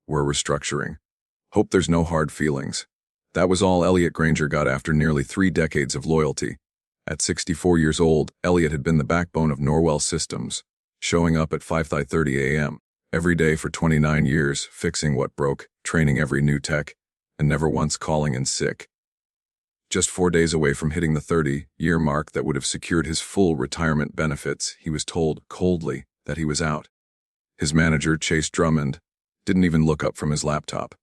We're restructuring. Hope there's no hard feelings. That was all Elliot Granger got after nearly 3 decades of loyalty. At 64 years old, Elliot had been the backbone of Norwell Systems, showing up at 5:30 a.m. every day for 29 years, fixing what broke, training every new tech, and never once calling in sick. Just 4 days away from hitting the 30-year mark that would have secured his full retirement benefits, he was told coldly that he was out. His manager, Chase Drummond, didn't even look up from his laptop.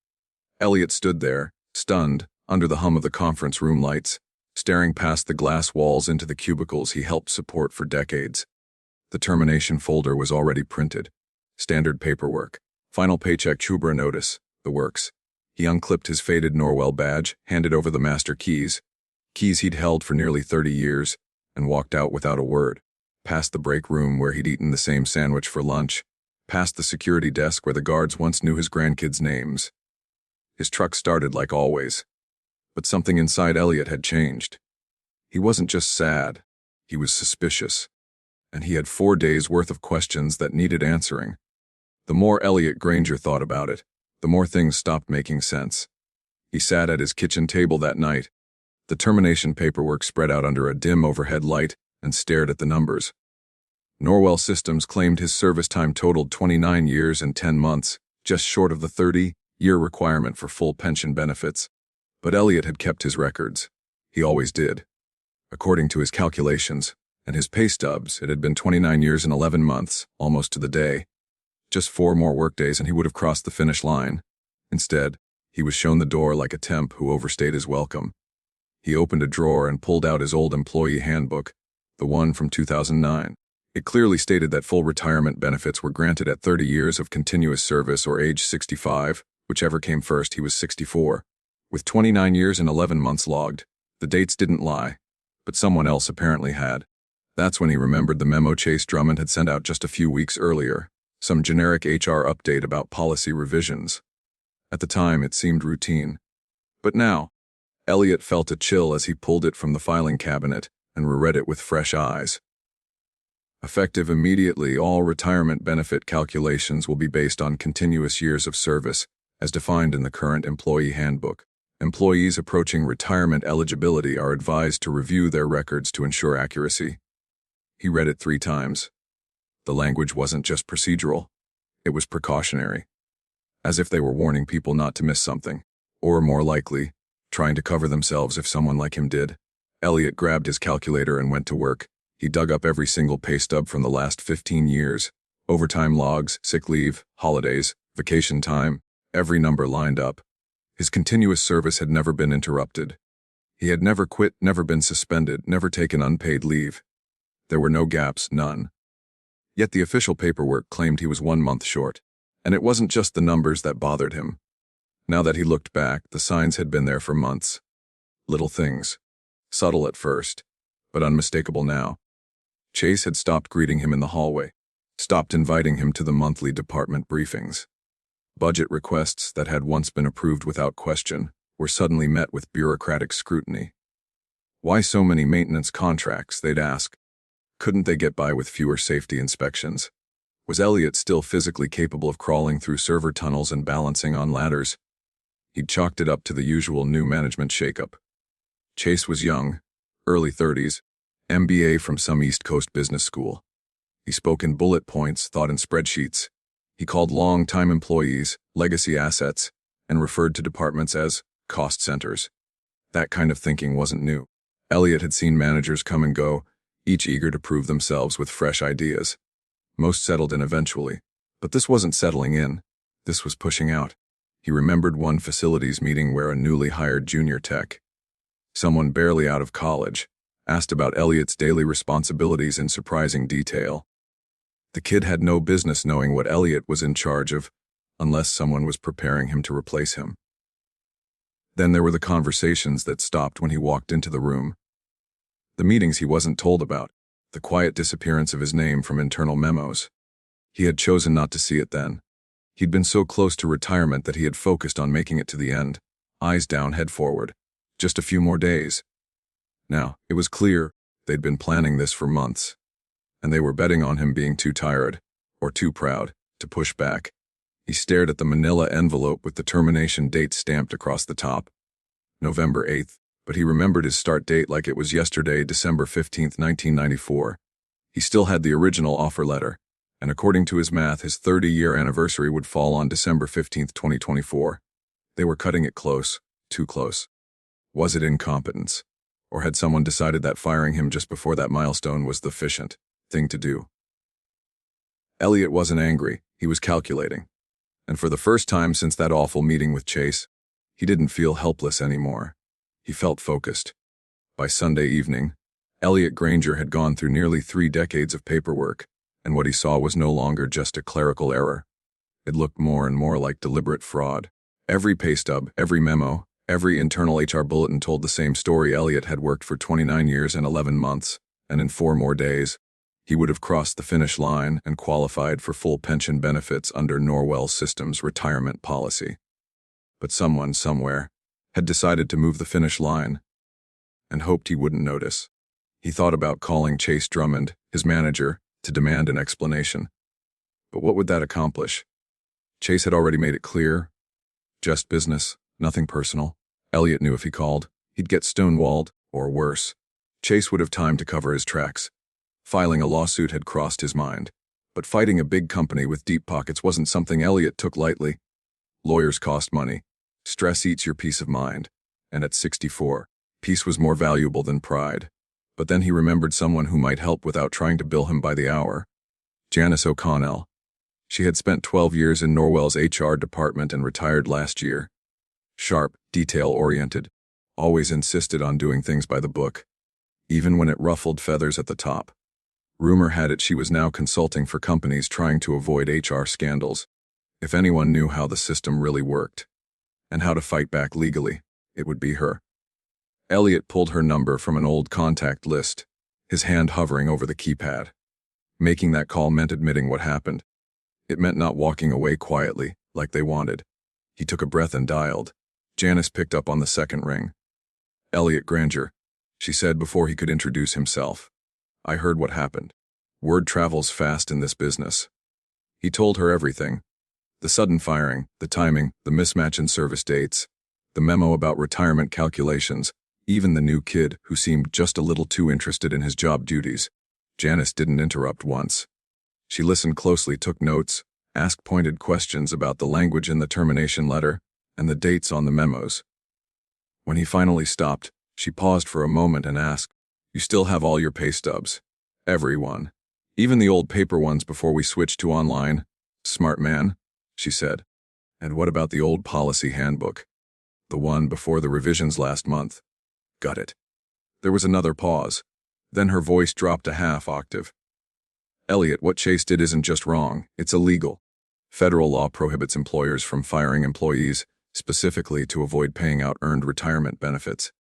Elliot stood there, stunned, under the hum of the conference room lights, staring past the glass walls into the cubicles he helped support for decades. The termination folder was already printed. Standard paperwork. Final paycheck, Chubra notice, the works. He unclipped his faded Norwell badge, handed over the master keys he'd held for nearly 30 years, and walked out without a word, past the break room where he'd eaten the same sandwich for lunch, past the security desk where the guards once knew his grandkids' names. His truck started like always. But something inside Elliot had changed. He wasn't just sad, he was suspicious. And he had 4 days' worth of questions that needed answering. The more Elliot Granger thought about it, the more things stopped making sense. He sat at his kitchen table that night, the termination paperwork spread out under a dim overhead light, and stared at the numbers. Norwell Systems claimed his service time totaled 29 years and 10 months, just short of the 30-year requirement for full pension benefits. But Elliot had kept his records. He always did. According to his calculations and his pay stubs, it had been 29 years and 11 months, almost to the day. Just 4 more workdays and he would have crossed the finish line. Instead, he was shown the door like a temp who overstayed his welcome. He opened a drawer and pulled out his old employee handbook, the one from 2009. It clearly stated that full retirement benefits were granted at 30 years of continuous service or age 65, whichever came first. He was 64. With 29 years and 11 months logged, the dates didn't lie, but someone else apparently had. That's when he remembered the memo Chase Drummond had sent out just a few weeks earlier, some generic HR update about policy revisions. At the time, it seemed routine. But now, Elliot felt a chill as he pulled it from the filing cabinet and reread it with fresh eyes. Effective immediately, all retirement benefit calculations will be based on continuous years of service, as defined in the current employee handbook. Employees approaching retirement eligibility are advised to review their records to ensure accuracy. He read it 3 times. The language wasn't just procedural, it was precautionary. As if they were warning people not to miss something, or more likely, trying to cover themselves if someone like him did. Elliot grabbed his calculator and went to work. He dug up every single pay stub from the last 15 years. Overtime logs, sick leave, holidays, vacation time, every number lined up. His continuous service had never been interrupted. He had never quit, never been suspended, never taken unpaid leave. There were no gaps, none. Yet the official paperwork claimed he was 1 month short. And it wasn't just the numbers that bothered him. Now that he looked back, the signs had been there for months. Little things. Subtle at first, but unmistakable now. Chase had stopped greeting him in the hallway, stopped inviting him to the monthly department briefings. Budget requests that had once been approved without question were suddenly met with bureaucratic scrutiny. Why so many maintenance contracts, they'd ask. Couldn't they get by with fewer safety inspections? Was Elliot still physically capable of crawling through server tunnels and balancing on ladders? He'd chalked it up to the usual new management shakeup. Chase was young, early 30s, MBA from some East Coast business school. He spoke in bullet points, thought in spreadsheets. He called long-time employees legacy assets and referred to departments as cost centers. That kind of thinking wasn't new. Elliot had seen managers come and go, each eager to prove themselves with fresh ideas. Most settled in eventually, but this wasn't settling in. This was pushing out. He remembered one facilities meeting where a newly hired junior tech, someone barely out of college, asked about Elliot's daily responsibilities in surprising detail. The kid had no business knowing what Elliot was in charge of, unless someone was preparing him to replace him. Then there were the conversations that stopped when he walked into the room. The meetings he wasn't told about, the quiet disappearance of his name from internal memos. He had chosen not to see it then. He'd been so close to retirement that he had focused on making it to the end, eyes down, head forward. Just a few more days. Now, it was clear they'd been planning this for months, and they were betting on him being too tired, or too proud, to push back. He stared at the manila envelope with the termination date stamped across the top. November 8th, but he remembered his start date like it was yesterday, December 15th, 1994. He still had the original offer letter, and according to his math, his 30-year anniversary would fall on December 15th, 2024. They were cutting it close, too close. Was it incompetence? Or had someone decided that firing him just before that milestone was the efficient thing to do? Elliot wasn't angry, he was calculating. And for the first time since that awful meeting with Chase, he didn't feel helpless anymore. He felt focused. By Sunday evening, Elliot Granger had gone through nearly 3 decades of paperwork, and what he saw was no longer just a clerical error. It looked more and more like deliberate fraud. Every pay stub, every memo, every internal HR bulletin told the same story. Elliot had worked for 29 years and 11 months, and in 4 more days, he would have crossed the finish line and qualified for full pension benefits under Norwell Systems' retirement policy. But someone, somewhere, had decided to move the finish line, and hoped he wouldn't notice. He thought about calling Chase Drummond, his manager, to demand an explanation. But what would that accomplish? Chase had already made it clear. Just business, nothing personal. Elliot knew if he called, he'd get stonewalled, or worse. Chase would have time to cover his tracks. Filing a lawsuit had crossed his mind, but fighting a big company with deep pockets wasn't something Elliot took lightly. Lawyers cost money. Stress eats your peace of mind. And at 64, peace was more valuable than pride. But then he remembered someone who might help without trying to bill him by the hour. Janice O'Connell. She had spent 12 years in Norwell's HR department and retired last year. Sharp, detail-oriented, always insisted on doing things by the book, even when it ruffled feathers at the top. Rumor had it she was now consulting for companies trying to avoid HR scandals. If anyone knew how the system really worked, and how to fight back legally, it would be her. Elliot pulled her number from an old contact list, his hand hovering over the keypad. Making that call meant admitting what happened. It meant not walking away quietly, like they wanted. He took a breath and dialed. Janice picked up on the second ring. Elliot Granger, she said before he could introduce himself. I heard what happened. Word travels fast in this business. He told her everything. The sudden firing, the timing, the mismatch in service dates, the memo about retirement calculations, even the new kid who seemed just a little too interested in his job duties. Janice didn't interrupt once. She listened closely, took notes, asked pointed questions about the language in the termination letter and the dates on the memos. When he finally stopped, she paused for a moment and asked, You still have all your pay stubs? Every one. Even the old paper ones before we switched to online? Smart man, she said. And what about the old policy handbook? The one before the revisions last month? Got it. There was another pause. Then her voice dropped a half octave. Elliot, what Chase did isn't just wrong, it's illegal. Federal law prohibits employers from firing employees, specifically to avoid paying out earned retirement benefits.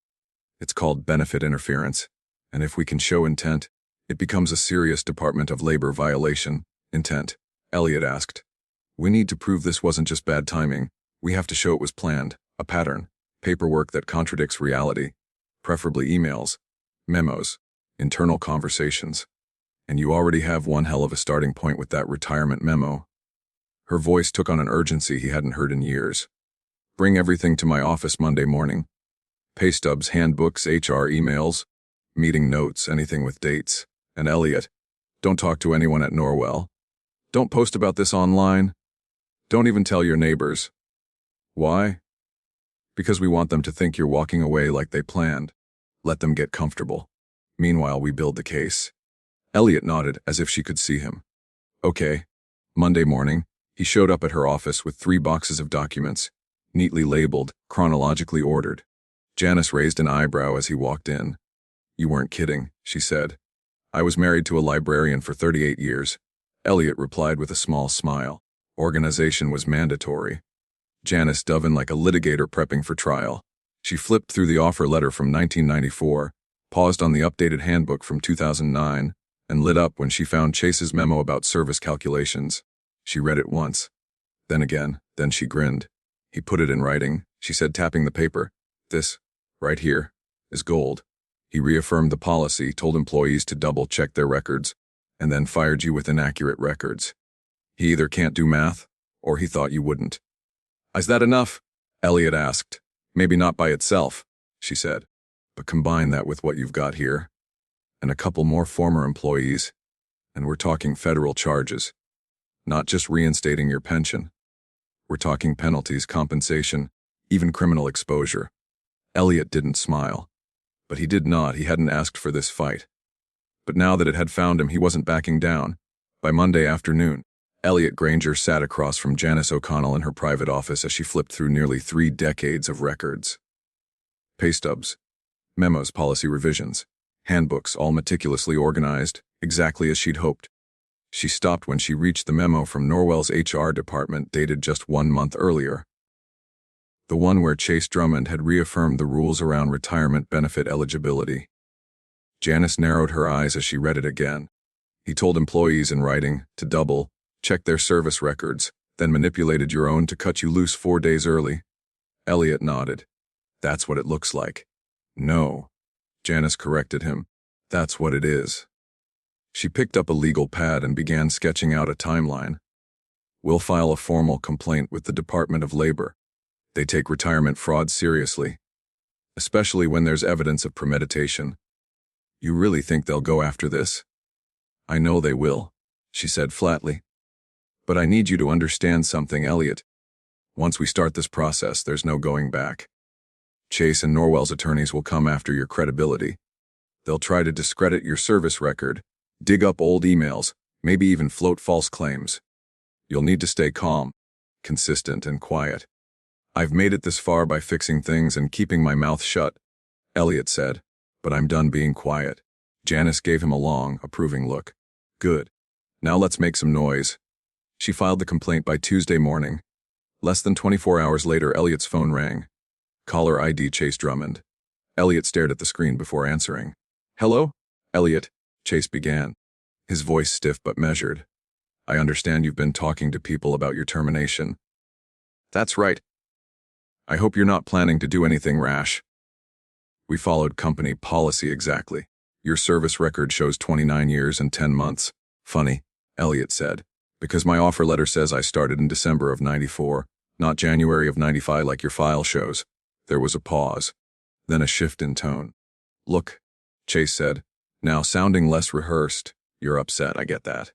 It's called benefit interference, and if we can show intent, it becomes a serious Department of Labor violation. Intent, Elliot asked. We need to prove this wasn't just bad timing. We have to show it was planned, a pattern, paperwork that contradicts reality, preferably emails, memos, internal conversations. And you already have one hell of a starting point with that retirement memo. Her voice took on an urgency he hadn't heard in years. Bring everything to my office Monday morning. Pay stubs, handbooks, HR emails, meeting notes, anything with dates. And Elliot, don't talk to anyone at Norwell. Don't post about this online. Don't even tell your neighbors. Why? Because we want them to think you're walking away like they planned. Let them get comfortable. Meanwhile, we build the case. Elliot nodded as if she could see him. Okay. Monday morning, he showed up at her office with 3 boxes of documents, neatly labeled, chronologically ordered. Janice raised an eyebrow as he walked in. You weren't kidding, she said. I was married to a librarian for 38 years. Elliot replied with a small smile. Organization was mandatory. Janice dove in like a litigator prepping for trial. She flipped through the offer letter from 1994, paused on the updated handbook from 2009, and lit up when she found Chase's memo about service calculations. She read it once. Then again, then she grinned. He put it in writing, she said, tapping the paper. This, right here, is gold. He reaffirmed the policy, told employees to double-check their records, and then fired you with inaccurate records. He either can't do math, Or he thought you wouldn't. Is that enough? Elliot asked. Maybe not by itself, she said. But combine that with what you've got here. And a couple more former employees. And we're talking federal charges. Not just reinstating your pension. We're talking penalties, compensation, even criminal exposure. Elliot didn't smile. But he did not. He hadn't asked for this fight. But now that it had found him, he wasn't backing down. By Monday afternoon, Elliot Granger sat across from Janice O'Connell in her private office as she flipped through nearly 3 decades of records. Pay stubs, memos, policy revisions, handbooks, all meticulously organized, exactly as she'd hoped. She stopped when she reached the memo from Norwell's HR department dated just 1 month earlier. The one where Chase Drummond had reaffirmed the rules around retirement benefit eligibility. Janice narrowed her eyes as she read it again. He told employees in writing to double, check their service records, then manipulated your own to cut you loose 4 days early. Elliot nodded. That's what it looks like. No. Janice corrected him. That's what it is. She picked up a legal pad and began sketching out a timeline. We'll file a formal complaint with the Department of Labor. They take retirement fraud seriously, especially when there's evidence of premeditation. You really think they'll go after this? I know they will, she said flatly. But I need you to understand something, Elliot. Once we start this process, there's no going back. Chase and Norwell's attorneys will come after your credibility. They'll try to discredit your service record, dig up old emails, maybe even float false claims. You'll need to stay calm, consistent, and quiet. I've made it this far by fixing things and keeping my mouth shut, Elliot said, but I'm done being quiet. Janice gave him a long, approving look. Good. Now let's make some noise. She filed the complaint by Tuesday morning. Less than 24 hours later, Elliot's phone rang. Caller ID Chase Drummond. Elliot stared at the screen before answering. Hello? Elliot, Chase began, his voice stiff but measured. I understand you've been talking to people about your termination. That's right. I hope you're not planning to do anything rash. We followed company policy exactly. Your service record shows 29 years and 10 months. Funny, Elliot said, because my offer letter says I started in December of '94, not January of '95 like your file shows. There was a pause, then a shift in tone. Look, Chase said, now sounding less rehearsed. You're upset, I get that.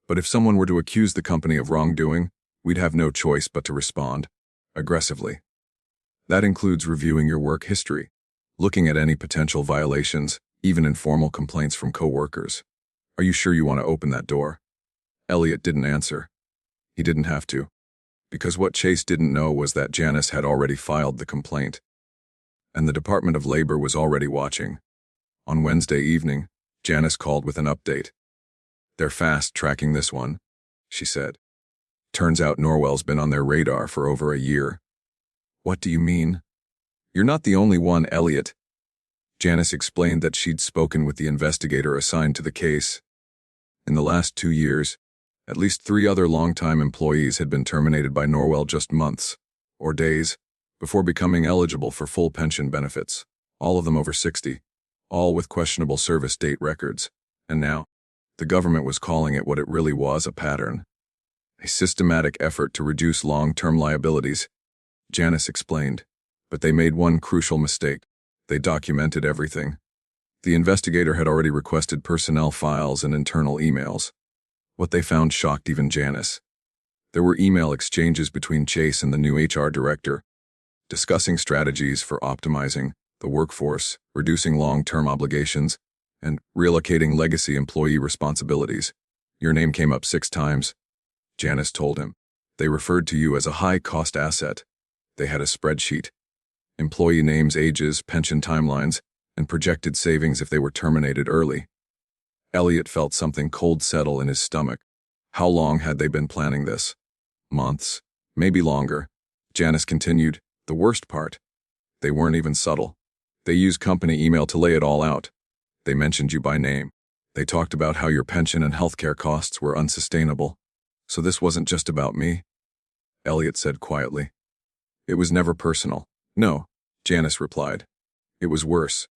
But if someone were to accuse the company of wrongdoing, we'd have no choice but to respond, aggressively. That includes reviewing your work history, looking at any potential violations, even informal complaints from coworkers. Are you sure you want to open that door? Elliot didn't answer. He didn't have to, because what Chase didn't know was that Janice had already filed the complaint, and the Department of Labor was already watching. On Wednesday evening, Janice called with an update. They're fast-tracking this one, she said. Turns out Norwell's been on their radar for over a year. What do you mean? You're not the only one, Elliot. Janice explained that she'd spoken with the investigator assigned to the case. In the last 2 years, at least 3 other longtime employees had been terminated by Norwell just months, or days, before becoming eligible for full pension benefits, all of them over 60, all with questionable service date records. And now, the government was calling it what it really was, a pattern. A systematic effort to reduce long-term liabilities, Janice explained. But they made one crucial mistake. They documented everything. The investigator had already requested personnel files and internal emails. What they found shocked even Janice. There were email exchanges between Chase and the new HR director, discussing strategies for optimizing the workforce, reducing long-term obligations, and relocating legacy employee responsibilities. Your name came up 6 times, Janice told him. They referred to you as a high-cost asset. They had a spreadsheet. Employee names, ages, pension timelines, and projected savings if they were terminated early. Elliot felt something cold settle in his stomach. How long had they been planning this? Months, maybe longer. Janice continued, the worst part. They weren't even subtle. They used company email to lay it all out. They mentioned you by name. They talked about how your pension and healthcare costs were unsustainable. So this wasn't just about me, Elliot said quietly. It was never personal. No, Janice replied. It was worse.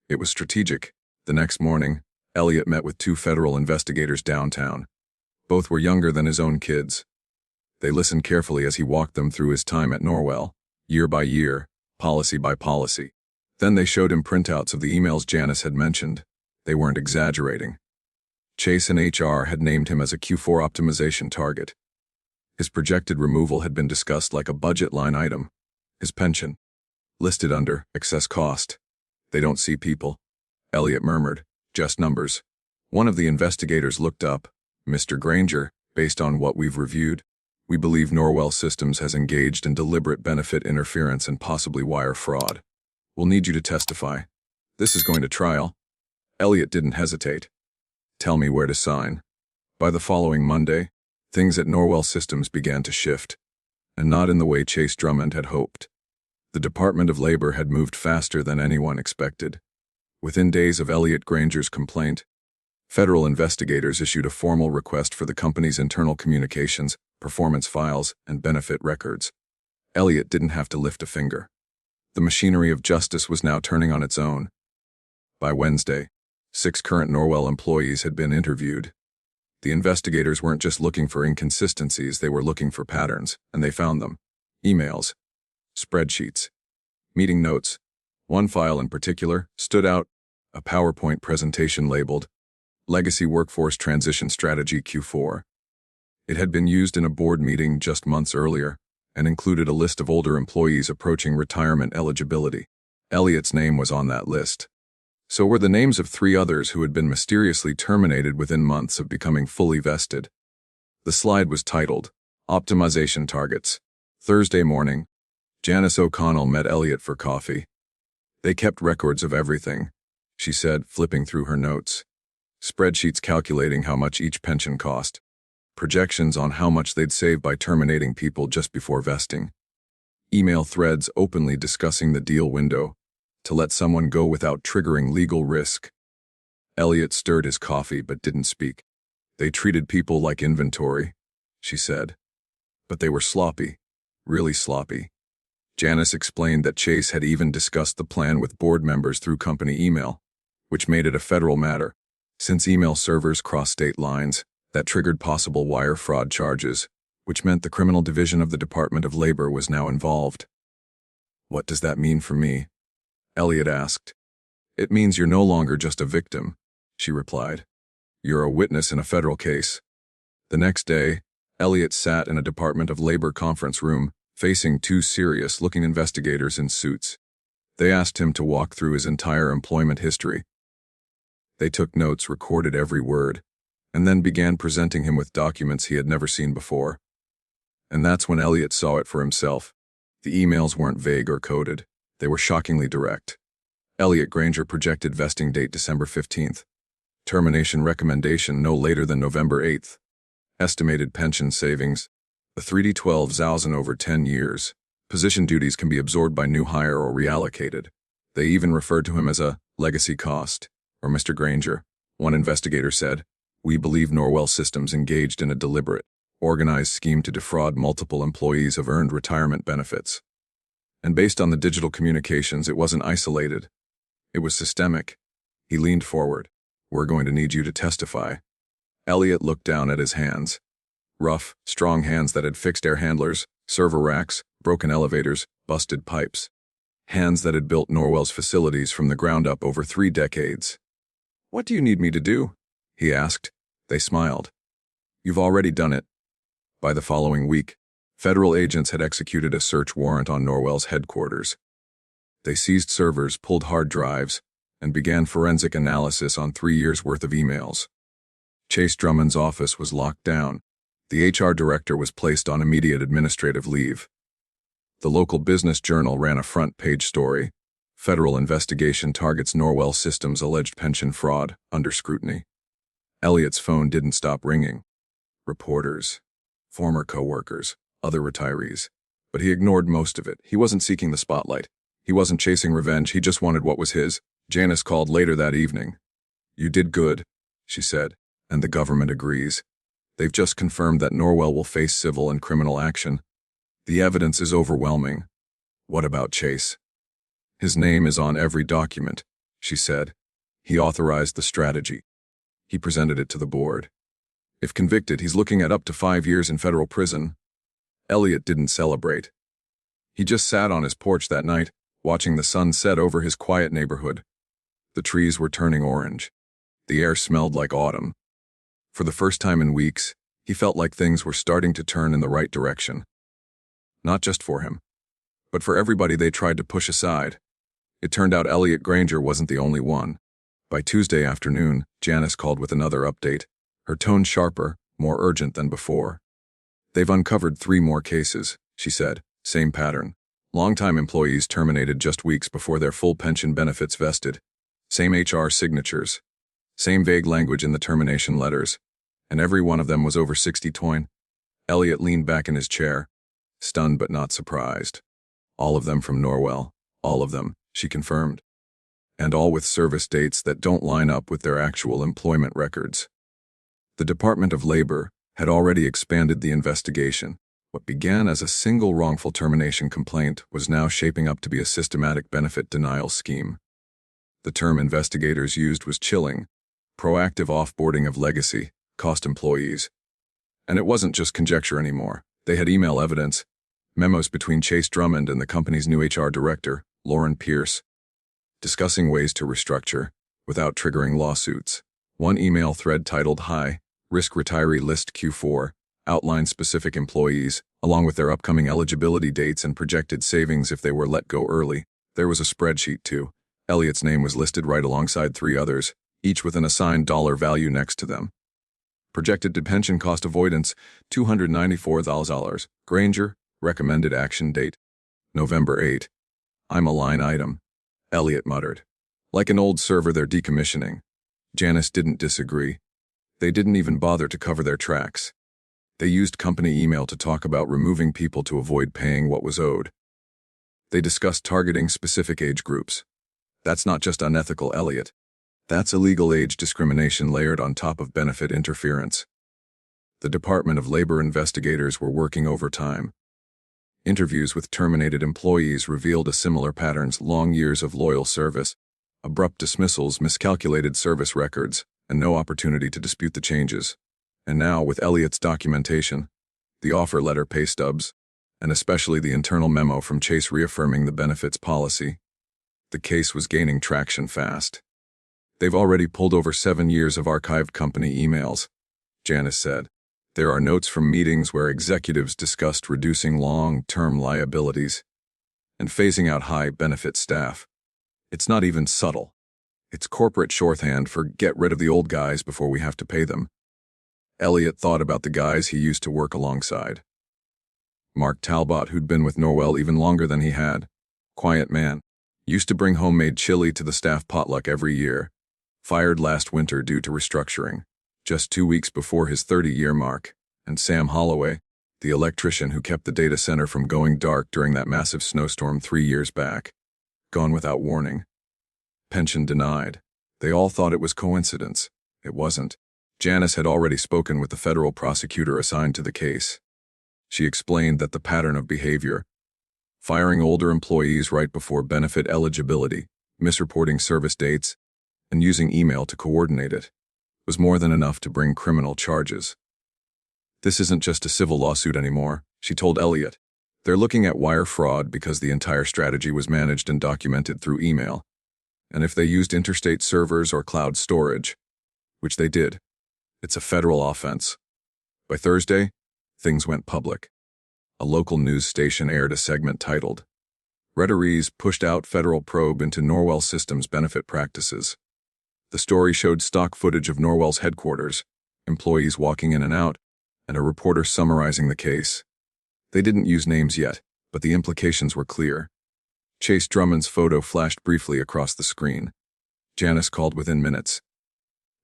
It was strategic. The next morning, Elliot met with 2 federal investigators downtown. Both were younger than his own kids. They listened carefully as he walked them through his time at Norwell, year by year, policy by policy. Then they showed him printouts of the emails Janice had mentioned. They weren't exaggerating. Chase and HR had named him as a Q4 optimization target. His projected removal had been discussed like a budget line item. His pension, listed under excess cost. They don't see people, Elliot murmured, just numbers. One of the investigators looked up. Mr. Granger, based on what we've reviewed, we believe Norwell Systems has engaged in deliberate benefit interference and possibly wire fraud. We'll need you to testify. This is going to trial. Elliot didn't hesitate. Tell me where to sign. By the following Monday, things at Norwell Systems began to shift, and not in the way Chase Drummond had hoped. The Department of Labor had moved faster than anyone expected. Within days of Elliot Granger's complaint, federal investigators issued a formal request for the company's internal communications, performance files, and benefit records. Elliot didn't have to lift a finger. The machinery of justice was now turning on its own. By Wednesday, 6 current Norwell employees had been interviewed. The investigators weren't just looking for inconsistencies, they were looking for patterns, and they found them. Emails, spreadsheets, meeting notes. One file in particular stood out, a PowerPoint presentation labeled Legacy Workforce Transition Strategy Q4. It had been used in a board meeting just months earlier and included a list of older employees approaching retirement eligibility. Elliot's name was on that list. So were the names of 3 others who had been mysteriously terminated within months of becoming fully vested. The slide was titled, Optimization Targets. Thursday morning, Janice O'Connell met Elliot for coffee. They kept records of everything, she said, flipping through her notes. Spreadsheets calculating how much each pension cost. Projections on how much they'd save by terminating people just before vesting. Email threads openly discussing the deal window, to let someone go without triggering legal risk. Elliot stirred his coffee but didn't speak. They treated people like inventory, she said. But they were sloppy, really sloppy. Janice explained that Chase had even discussed the plan with board members through company email, which made it a federal matter. Since email servers crossed state lines, that triggered possible wire fraud charges, which meant the criminal division of the Department of Labor was now involved. What does that mean for me? Elliot asked. It means you're no longer just a victim, she replied. You're a witness in a federal case. The next day, Elliot sat in a Department of Labor conference room, facing 2 serious-looking investigators in suits. They asked him to walk through his entire employment history. They took notes, recorded every word, and then began presenting him with documents he had never seen before. And that's when Elliot saw it for himself. The emails weren't vague or coded. They were shockingly direct. Elliot Granger projected vesting date December 15th. Termination recommendation no later than November 8th. Estimated pension savings, the 3D12,000 over 10 years. Position duties can be absorbed by new hire or reallocated. They even referred to him as a legacy cost, or Mr. Granger. One investigator said, we believe Norwell Systems engaged in a deliberate, organized scheme to defraud multiple employees of earned retirement benefits. And based on the digital communications, it wasn't isolated. It was systemic. He leaned forward. We're going to need you to testify. Elliot looked down at his hands. Rough, strong hands that had fixed air handlers, server racks, broken elevators, busted pipes. Hands that had built Norwell's facilities from the ground up over 3 decades. What do you need me to do? He asked. They smiled. You've already done it. By the following week, federal agents had executed a search warrant on Norwell's headquarters. They seized servers, pulled hard drives, and began forensic analysis on 3 years' worth of emails. Chase Drummond's office was locked down. The HR director was placed on immediate administrative leave. The local business journal ran a front-page story. Federal investigation targets Norwell Systems' alleged pension fraud, under scrutiny. Elliot's phone didn't stop ringing. Reporters, former co-workers, other retirees. But he ignored most of it. He wasn't seeking the spotlight. He wasn't chasing revenge. He just wanted what was his. Janice called later that evening. You did good, she said, and the government agrees. They've just confirmed that Norwell will face civil and criminal action. The evidence is overwhelming. What about Chase? His name is on every document, she said. He authorized the strategy. He presented it to the board. If convicted, he's looking at up to 5 years in federal prison. Elliot didn't celebrate. He just sat on his porch that night, watching the sun set over his quiet neighborhood. The trees were turning orange. The air smelled like autumn. For the first time in weeks, he felt like things were starting to turn in the right direction. Not just for him, but for everybody they tried to push aside. It turned out Elliot Granger wasn't the only one. By Tuesday afternoon, Janice called with another update, her tone sharper, more urgent than before. They've uncovered 3 more cases, she said, same pattern. Longtime employees terminated just weeks before their full pension benefits vested. Same HR signatures. Same vague language in the termination letters. And every one of them was over 60 toin. Elliot leaned back in his chair, stunned but not surprised. All of them from Norwell. All of them, she confirmed. And all with service dates that don't line up with their actual employment records. The Department of Labor had already expanded the investigation. What began as a single wrongful termination complaint was now shaping up to be a systematic benefit denial scheme. The term investigators used was chilling, proactive offboarding of legacy, cost employees. And it wasn't just conjecture anymore. They had email evidence, memos between Chase Drummond and the company's new HR director, Lauren Pierce, discussing ways to restructure without triggering lawsuits. One email thread titled High Risk Retiree List Q4 outlined specific employees, along with their upcoming eligibility dates and projected savings if they were let go early. There was a spreadsheet too. Elliot's name was listed right alongside 3 others, each with an assigned dollar value next to them. Projected pension cost avoidance, $294,000. Granger, recommended action date, November 8. I'm a line item, Elliot muttered. Like an old server they're decommissioning. Janice didn't disagree. They didn't even bother to cover their tracks. They used company email to talk about removing people to avoid paying what was owed. They discussed targeting specific age groups. That's not just unethical, Elliot. That's illegal age discrimination layered on top of benefit interference. The Department of Labor investigators were working overtime. Interviews with terminated employees revealed a similar patterns: long years of loyal service, abrupt dismissals, miscalculated service records, and no opportunity to dispute the changes. And now, with Elliot's documentation, the offer letter, pay stubs, and especially the internal memo from Chase reaffirming the benefits policy, the case was gaining traction fast. They've already pulled over 7 years of archived company emails, Janice said. There are notes from meetings where executives discussed reducing long-term liabilities and phasing out high-benefit staff. It's not even subtle. It's corporate shorthand for get rid of the old guys before we have to pay them. Elliot thought about the guys he used to work alongside. Mark Talbot, who'd been with Norwell even longer than he had. Quiet man. Used to bring homemade chili to the staff potluck every year. Fired last winter due to restructuring, just 2 weeks before his 30-year mark. And Sam Holloway, the electrician who kept the data center from going dark during that massive snowstorm 3 years back. Gone without warning. Pension denied. They all thought it was coincidence. It wasn't. Janice had already spoken with the federal prosecutor assigned to the case. She explained that the pattern of behavior, firing older employees right before benefit eligibility, misreporting service dates, and using email to coordinate it, was more than enough to bring criminal charges. This isn't just a civil lawsuit anymore, she told Elliot. They're looking at wire fraud because the entire strategy was managed and documented through email. And if they used interstate servers or cloud storage, which they did, it's a federal offense. By Thursday, things went public. A local news station aired a segment titled, Retirees Pushed Out Federal Probe into Norwell Systems Benefit Practices. The story showed stock footage of Norwell's headquarters, employees walking in and out, and a reporter summarizing the case. They didn't use names yet, but the implications were clear. Chase Drummond's photo flashed briefly across the screen. Janice called within minutes.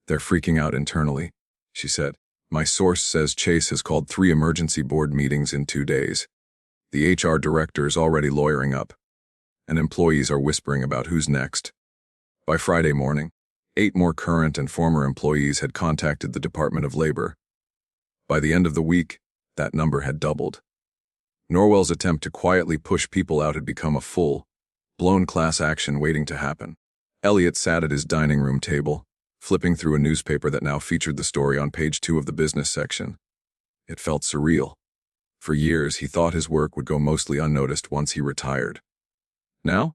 They're freaking out internally, she said. My source says Chase has called 3 emergency board meetings in 2 days. The HR director's already lawyering up, and employees are whispering about who's next. By Friday morning, 8 more current and former employees had contacted the Department of Labor. By the end of the week, that number had doubled. Norwell's attempt to quietly push people out had become a full-blown class action waiting to happen. Elliot sat at his dining room table, flipping through a newspaper that now featured the story on page 2 of the business section. It felt surreal. For years, he thought his work would go mostly unnoticed once he retired. Now,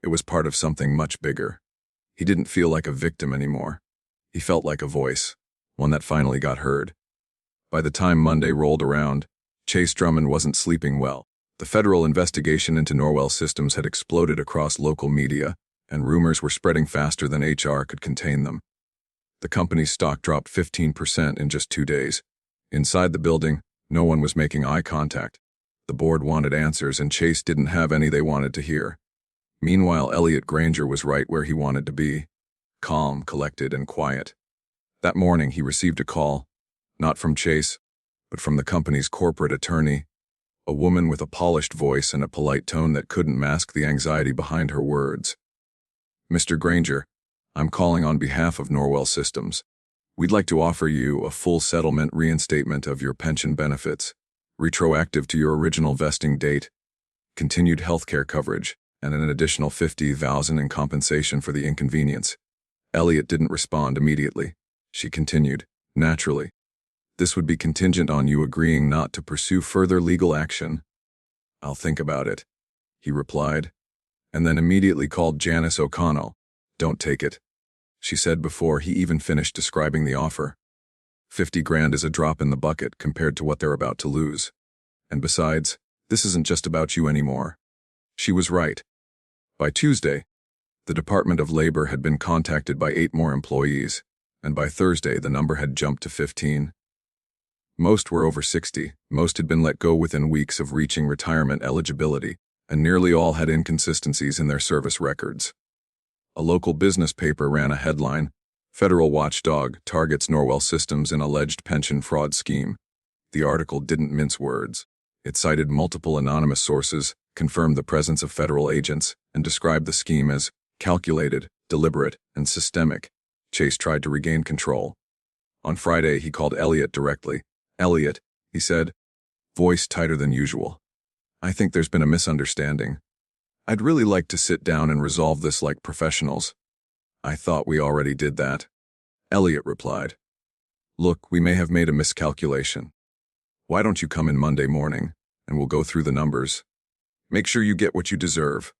it was part of something much bigger. He didn't feel like a victim anymore. He felt like a voice, one that finally got heard. By the time Monday rolled around, Chase Drummond wasn't sleeping well. The federal investigation into Norwell Systems had exploded across local media, and rumors were spreading faster than HR could contain them. The company's stock dropped 15% in just 2 days. Inside the building, no one was making eye contact. The board wanted answers, and Chase didn't have any they wanted to hear. Meanwhile, Elliot Granger was right where he wanted to be, calm, collected, and quiet. That morning, he received a call, not from Chase, but from the company's corporate attorney, a woman with a polished voice and a polite tone that couldn't mask the anxiety behind her words. "Mr. Granger, I'm calling on behalf of Norwell Systems. We'd like to offer you a full settlement reinstatement of your pension benefits, retroactive to your original vesting date, continued healthcare coverage, and an additional $50,000 in compensation for the inconvenience." Elliot didn't respond immediately. She continued, "Naturally, this would be contingent on you agreeing not to pursue further legal action." "I'll think about it," he replied, and then immediately called Janice O'Connell. "Don't take it," she said before he even finished describing the offer. $50,000 is a drop in the bucket compared to what they're about to lose. And besides, this isn't just about you anymore. She was right. By Tuesday, the Department of Labor had been contacted by 8 more employees, and by Thursday the number had jumped to 15. Most were over 60, most had been let go within weeks of reaching retirement eligibility, and nearly all had inconsistencies in their service records. A local business paper ran a headline, "Federal Watchdog Targets Norwell Systems in Alleged Pension Fraud Scheme." The article didn't mince words. It cited multiple anonymous sources, confirmed the presence of federal agents, and described the scheme as calculated, deliberate, and systemic. Chase tried to regain control. On Friday, he called Elliot directly. "Elliot," he said, voice tighter than usual, "I think there's been a misunderstanding. I'd really like to sit down and resolve this like professionals." "I thought we already did that," Elliot replied. "Look, we may have made a miscalculation. Why don't you come in Monday morning, and we'll go through the numbers. Make sure you get what you deserve."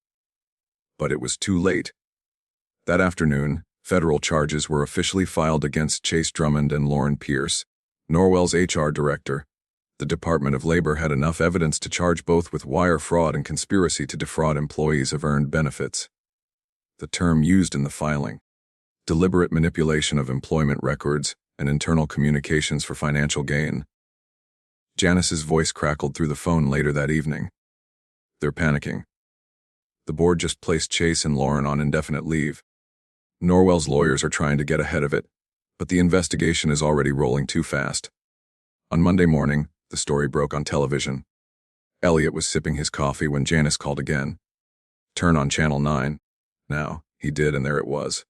But it was too late. That afternoon, federal charges were officially filed against Chase Drummond and Lauren Pierce, Norwell's HR director. The Department of Labor had enough evidence to charge both with wire fraud and conspiracy to defraud employees of earned benefits. The term used in the filing: deliberate manipulation of employment records and internal communications for financial gain. Janice's voice crackled through the phone later that evening. "They're panicking. The board just placed Chase and Lauren on indefinite leave. Norwell's lawyers are trying to get ahead of it, but the investigation is already rolling too fast." On Monday morning, the story broke on television. Elliot was sipping his coffee when Janice called again. "Turn on Channel 9. Now," he did, and there it was.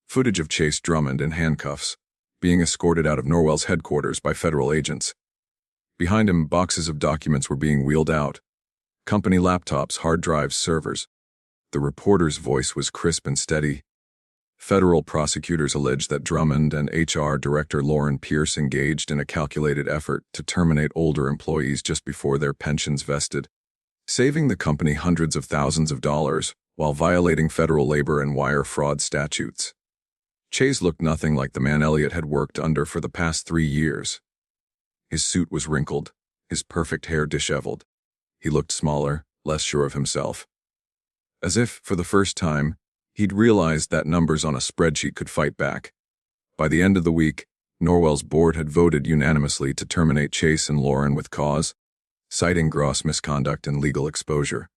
Footage of Chase Drummond in handcuffs, being escorted out of Norwell's headquarters by federal agents. Behind him, boxes of documents were being wheeled out. Company laptops, hard drives, servers. The reporter's voice was crisp and steady. Federal prosecutors alleged that Drummond and HR Director Lauren Pierce engaged in a calculated effort to terminate older employees just before their pensions vested, saving the company hundreds of thousands of dollars while violating federal labor and wire fraud statutes. Chase looked nothing like the man Elliot had worked under for the past 3 years. His suit was wrinkled, his perfect hair disheveled. He looked smaller, less sure of himself. As if, for the first time, he'd realized that numbers on a spreadsheet could fight back. By the end of the week, Norwell's board had voted unanimously to terminate Chase and Lauren with cause, citing gross misconduct and legal exposure.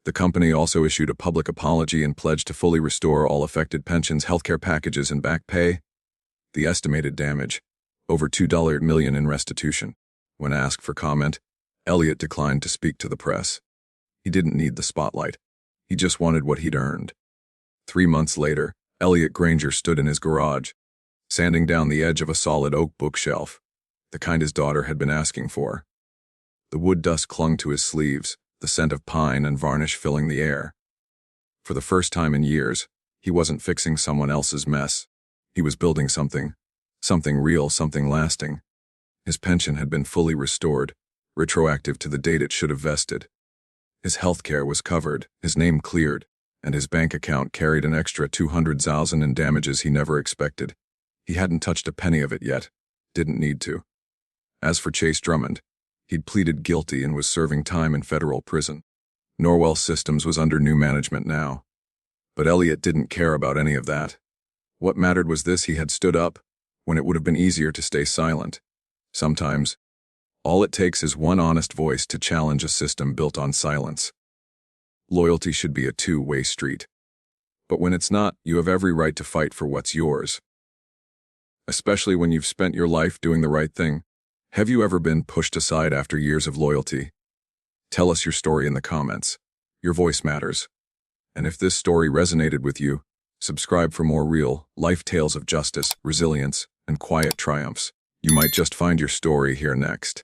The company also issued a public apology and pledged to fully restore all affected pensions, healthcare packages, and back pay. The estimated damage: over $2 million in restitution. When asked for comment, Elliot declined to speak to the press. He didn't need the spotlight. He just wanted what he'd earned. 3 months later, Elliot Granger stood in his garage, sanding down the edge of a solid oak bookshelf, the kind his daughter had been asking for. The wood dust clung to his sleeves, the scent of pine and varnish filling the air. For the first time in years, he wasn't fixing someone else's mess. He was building something real, something lasting. His pension had been fully restored, retroactive to the date it should have vested. His health care was covered, his name cleared, and his bank account carried an extra 200,000 in damages he never expected. He hadn't touched a penny of it yet, didn't need to. As for Chase Drummond, he'd pleaded guilty and was serving time in federal prison. Norwell Systems was under new management now. But Elliot didn't care about any of that. What mattered was this: he had stood up when it would have been easier to stay silent. Sometimes, all it takes is one honest voice to challenge a system built on silence. Loyalty should be a two-way street. But when it's not, you have every right to fight for what's yours. Especially when you've spent your life doing the right thing. Have you ever been pushed aside after years of loyalty? Tell us your story in the comments. Your voice matters. And if this story resonated with you, subscribe for more real, life tales of justice, resilience, and quiet triumphs. You might just find your story here next.